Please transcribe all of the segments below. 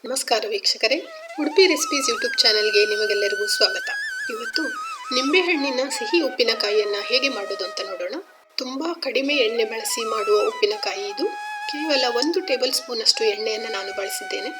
ನಮಸ್ಕಾರ ವೀಕ್ಷಕರೇ, Udupi recipes YouTube ಚಾನೆಲ್ಗೆ ನಿಮಗೆಲ್ಲರಿಗೂ ಸ್ವಾಗತ. ಇವತ್ತು ನಿಂಬೆಹಣ್ಣಿನ ಸಿಹಿ ಉಪ್ಪಿನಕಾಯಿಯನ್ನು ಹೇಗೆ ಮಾಡೋದು ಅಂತ ನೋಡೋಣ. ತುಂಬ ಕಡಿಮೆ ಎಣ್ಣೆ ಬಳಸಿ ಮಾಡುವ ಉಪ್ಪಿನಕಾಯಿ ಇದು. ಕೇವಲ 1 ಟೇಬಲ್ ಸ್ಪೂನ್ ಅಷ್ಟು ಎಣ್ಣೆಯನ್ನು ನಾನು ಬಳಸಿದ್ದೇನೆ.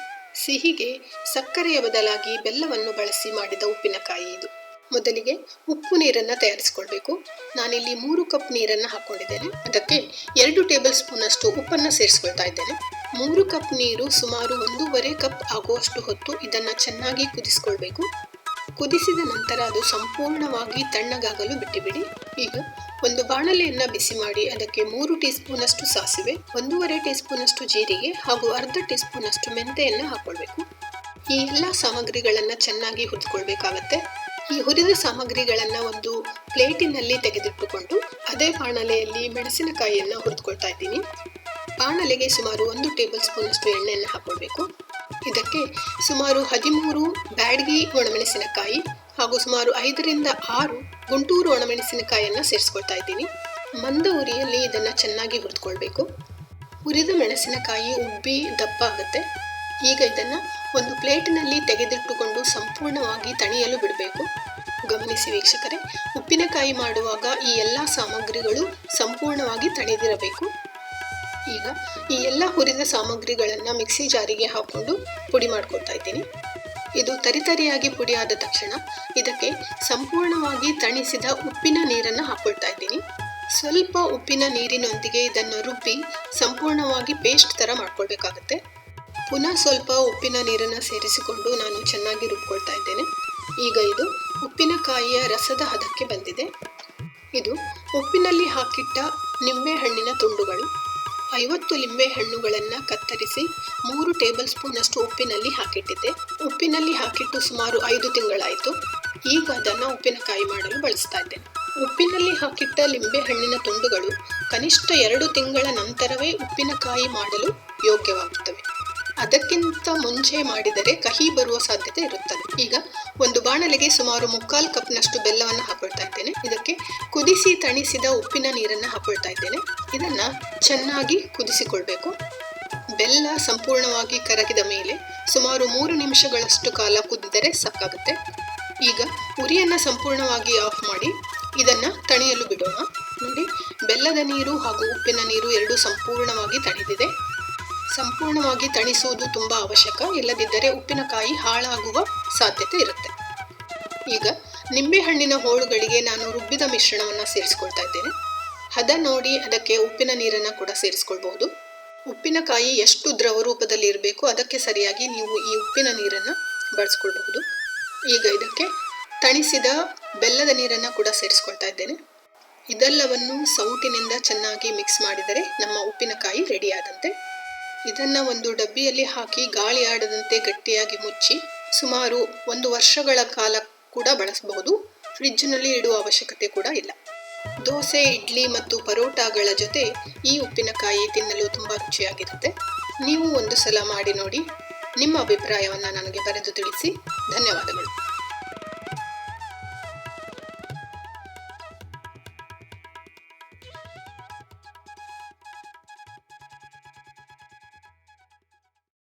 ಸಿಹಿಗೆ ಸಕ್ಕರೆಯ ಬದಲಾಗಿ ಬೆಲ್ಲವನ್ನು ಬಳಸಿ ಮಾಡಿದ ಉಪ್ಪಿನಕಾಯಿ ಇದು. ಮೊದಲಿಗೆ ಉಪ್ಪು ನೀರನ್ನು ತಯಾರಿಸಿಕೊಳ್ಬೇಕು. ನಾನಿಲ್ಲಿ 3 ಕಪ್ ನೀರನ್ನು ಹಾಕೊಂಡಿದ್ದೇನೆ. ಅದಕ್ಕೆ 2 ಟೇಬಲ್ ಸ್ಪೂನ್ ಅಷ್ಟು ಉಪ್ಪನ್ನು ಸೇರಿಸ್ಕೊಳ್ತಾ ಇದ್ದೇನೆ. 3 ಕಪ್ ನೀರು ಸುಮಾರು 1.5 ಕಪ್ ಆಗುವಷ್ಟು ಹೊತ್ತು ಇದನ್ನು ಚೆನ್ನಾಗಿ ಕುದಿಸ್ಕೊಳ್ಬೇಕು. ಕುದಿಸಿದ ನಂತರ ಅದು ಸಂಪೂರ್ಣವಾಗಿ ತಣ್ಣಗಾಗಲು ಬಿಟ್ಟುಬಿಡಿ. ಈಗ ಒಂದು ಬಾಣಲೆಯನ್ನು ಬಿಸಿ ಮಾಡಿ ಅದಕ್ಕೆ 3 ಟೀ ಸ್ಪೂನ್ ಅಷ್ಟು ಸಾಸಿವೆ, 1.5 ಟೀ ಸ್ಪೂನ್ ಅಷ್ಟು ಜೀರಿಗೆ ಹಾಗೂ ಅರ್ಧ ಟೀ ಸ್ಪೂನ್ ಅಷ್ಟು ಮೆಂತೆಯನ್ನು ಹಾಕೊಳ್ಬೇಕು. ಈ ಎಲ್ಲ ಸಾಮಗ್ರಿಗಳನ್ನು ಚೆನ್ನಾಗಿ ಹುರಿದುಕೊಳ್ಬೇಕಾಗತ್ತೆ. ಈ ಹುರಿದ ಸಾಮಗ್ರಿಗಳನ್ನು ಒಂದು ಪ್ಲೇಟಿನಲ್ಲಿ ತೆಗೆದಿಟ್ಟುಕೊಂಡು ಅದೇ ಬಾಣಲೆಯಲ್ಲಿ ಮೆಣಸಿನಕಾಯಿಯನ್ನು ಹುರಿದುಕೊಳ್ತಾ ಇದ್ದೀನಿ. ಬಾಣಲೆಗೆ ಸುಮಾರು 1 ಟೇಬಲ್ ಸ್ಪೂನ್ ಅಷ್ಟು ಎಣ್ಣೆಯನ್ನು ಹಾಕೊಳ್ಬೇಕು. ಇದಕ್ಕೆ ಸುಮಾರು 13 ಬ್ಯಾಡಗಿ ಒಣಮೆಣಸಿನಕಾಯಿ ಹಾಗೂ ಸುಮಾರು 5ರಿಂದ 6 ಗುಂಟೂರು ಒಣಮೆಣಸಿನಕಾಯಿಯನ್ನು ಸೇರಿಸ್ಕೊಳ್ತಾ ಇದ್ದೀನಿ. ಮಂದ ಉರಿಯಲ್ಲಿ ಇದನ್ನು ಚೆನ್ನಾಗಿ ಹುರಿದುಕೊಳ್ಬೇಕು. ಹುರಿದ ಮೆಣಸಿನಕಾಯಿ ಉಬ್ಬಿ ದಪ್ಪ ಆಗುತ್ತೆ. ಈಗ ಇದನ್ನು ಒಂದು ಪ್ಲೇಟಿನಲ್ಲಿ ತೆಗೆದಿಟ್ಟುಕೊಂಡು ಸಂಪೂರ್ಣವಾಗಿ ತಣಿಯಲು ಬಿಡಬೇಕು. ಗಮನಿಸಿ ವೀಕ್ಷಕರೇ, ಉಪ್ಪಿನಕಾಯಿ ಮಾಡುವಾಗ ಈ ಎಲ್ಲ ಸಾಮಗ್ರಿಗಳು ಸಂಪೂರ್ಣವಾಗಿ ತಣಿದಿರಬೇಕು. ಈಗ ಈ ಎಲ್ಲ ಹುರಿದ ಸಾಮಗ್ರಿಗಳನ್ನು ಮಿಕ್ಸಿ ಜಾರಿಗೆ ಹಾಕೊಂಡು ಪುಡಿ ಮಾಡ್ಕೊಳ್ತಾ ಇದ್ದೀನಿ. ಇದು ತರಿತರಿಯಾಗಿ ಪುಡಿ ಆದ ತಕ್ಷಣ ಇದಕ್ಕೆ ಸಂಪೂರ್ಣವಾಗಿ ತಣಿಸಿದ ಉಪ್ಪಿನ ನೀರನ್ನು ಹಾಕೊಳ್ತಾ ಇದ್ದೀನಿ. ಸ್ವಲ್ಪ ಉಪ್ಪಿನ ನೀರಿನೊಂದಿಗೆ ಇದನ್ನು ರುಬ್ಬಿ ಸಂಪೂರ್ಣವಾಗಿ ಪೇಸ್ಟ್ ಥರ ಮಾಡ್ಕೊಳ್ಬೇಕಾಗತ್ತೆ. ಪುನಃ ಸ್ವಲ್ಪ ಉಪ್ಪಿನ ನೀರನ್ನು ಸೇರಿಸಿಕೊಂಡು ನಾನು ಚೆನ್ನಾಗಿ ರುಬ್ಕೊಳ್ತಾ ಇದ್ದೇನೆ. ಈಗ ಇದು ಉಪ್ಪಿನಕಾಯಿಯ ರಸದ ಹದಕ್ಕೆ ಬಂದಿದೆ. ಇದು ಉಪ್ಪಿನಲ್ಲಿ ಹಾಕಿಟ್ಟ ನಿಂಬೆಹಣ್ಣಿನ ತುಂಡುಗಳು. 50 ಲಿಂಬೆ ಹಣ್ಣುಗಳನ್ನು ಕತ್ತರಿಸಿ 3 ಟೇಬಲ್ ಸ್ಪೂನ್ ಅಷ್ಟು ಉಪ್ಪಿನಲ್ಲಿ ಹಾಕಿಟ್ಟಿದ್ದೆ. ಉಪ್ಪಿನಲ್ಲಿ ಹಾಕಿಟ್ಟು ಸುಮಾರು 5 ತಿಂಗಳಾಯಿತು. ಈಗ ಅದನ್ನು ಉಪ್ಪಿನಕಾಯಿ ಮಾಡಲು ಬಳಸ್ತಾ ಇದ್ದೇನೆ. ಉಪ್ಪಿನಲ್ಲಿ ಹಾಕಿಟ್ಟ ಲಿಂಬೆ ಹಣ್ಣಿನ ತುಂಡುಗಳು ಕನಿಷ್ಠ 2 ತಿಂಗಳ ನಂತರವೇ ಉಪ್ಪಿನಕಾಯಿ ಮಾಡಲು ಯೋಗ್ಯವಾಗುತ್ತವೆ. ಅದಕ್ಕಿಂತ ಮುಂಚೆ ಮಾಡಿದರೆ ಕಹಿ ಬರುವ ಸಾಧ್ಯತೆ ಇರುತ್ತದೆ. ಈಗ ಒಂದು ಬಾಣಲೆಗೆ ಸುಮಾರು 3/4 ಕಪ್ನಷ್ಟು ಬೆಲ್ಲವನ್ನು ಹಾಕೊಳ್ತಾ ಇದ್ದೇನೆ. ಇದಕ್ಕೆ ಕುದಿಸಿ ತಣಿಸಿದ ಉಪ್ಪಿನ ನೀರನ್ನು ಹಾಕೊಳ್ತಾ ಇದ್ದೇನೆ. ಇದನ್ನು ಚೆನ್ನಾಗಿ ಕುದಿಸಿಕೊಳ್ಬೇಕು. ಬೆಲ್ಲ ಸಂಪೂರ್ಣವಾಗಿ ಕರಗಿದ ಮೇಲೆ ಸುಮಾರು 3 ನಿಮಿಷಗಳಷ್ಟು ಕಾಲ ಕುದಿದರೆ ಸಾಕಾಗುತ್ತೆ. ಈಗ ಉರಿಯನ್ನು ಸಂಪೂರ್ಣವಾಗಿ ಆಫ್ ಮಾಡಿ ಇದನ್ನು ತಣಿಯಲು ಬಿಡೋಣ. ನೋಡಿ, ಬೆಲ್ಲದ ನೀರು ಹಾಗೂ ಉಪ್ಪಿನ ನೀರು ಎರಡೂ ಸಂಪೂರ್ಣವಾಗಿ ತಣಿದಿದೆ. ಸಂಪೂರ್ಣವಾಗಿ ತಣಿಸುವುದು ತುಂಬ ಅವಶ್ಯಕ, ಇಲ್ಲದಿದ್ದರೆ ಉಪ್ಪಿನಕಾಯಿ ಹಾಳಾಗುವ ಸಾಧ್ಯತೆ ಇರುತ್ತೆ. ಈಗ ನಿಂಬೆಹಣ್ಣಿನ ಹೋಳುಗಳಿಗೆ ನಾನು ರುಬ್ಬಿದ ಮಿಶ್ರಣವನ್ನು ಸೇರಿಸ್ಕೊಳ್ತಾ ಇದ್ದೇನೆ. ಹದ ನೋಡಿ ಅದಕ್ಕೆ ಉಪ್ಪಿನ ನೀರನ್ನು ಕೂಡ ಸೇರಿಸ್ಕೊಳ್ಬಹುದು. ಉಪ್ಪಿನಕಾಯಿ ಎಷ್ಟು ದ್ರವ ರೂಪದಲ್ಲಿ ಇರಬೇಕು ಅದಕ್ಕೆ ಸರಿಯಾಗಿ ನೀವು ಈ ಉಪ್ಪಿನ ನೀರನ್ನು ಬಳಸ್ಕೊಳ್ಬಹುದು. ಈಗ ಇದಕ್ಕೆ ತಣಿಸಿದ ಬೆಲ್ಲದ ನೀರನ್ನು ಕೂಡ ಸೇರಿಸ್ಕೊಳ್ತಾ ಇದ್ದೇನೆ. ಇದೆಲ್ಲವನ್ನು ಸೌಟಿನಿಂದ ಚೆನ್ನಾಗಿ ಮಿಕ್ಸ್ ಮಾಡಿದರೆ ನಮ್ಮ ಉಪ್ಪಿನಕಾಯಿ ರೆಡಿಯಾದಂತೆ. ಇದನ್ನು ಒಂದು ಡಬ್ಬಿಯಲ್ಲಿ ಹಾಕಿ ಗಾಳಿ ಆಡದಂತೆ ಗಟ್ಟಿಯಾಗಿ ಮುಚ್ಚಿ ಸುಮಾರು 1 ವರ್ಷಗಳ ಕಾಲ ಕೂಡ ಬಳಸಬಹುದು. ಫ್ರಿಡ್ಜ್ನಲ್ಲಿ ಇಡುವ ಅವಶ್ಯಕತೆ ಕೂಡ ಇಲ್ಲ. ದೋಸೆ, ಇಡ್ಲಿ ಮತ್ತು ಪರೋಟಾಗಳ ಜೊತೆ ಈ ಉಪ್ಪಿನಕಾಯಿ ತಿನ್ನಲು ತುಂಬ ರುಚಿಯಾಗಿರುತ್ತೆ. ನೀವು ಒಂದು ಸಲ ಮಾಡಿ ನೋಡಿ. ನಿಮ್ಮ ಅಭಿಪ್ರಾಯವನ್ನು ನನಗೆ ಬರೆದು ತಿಳಿಸಿ. ಧನ್ಯವಾದಗಳು.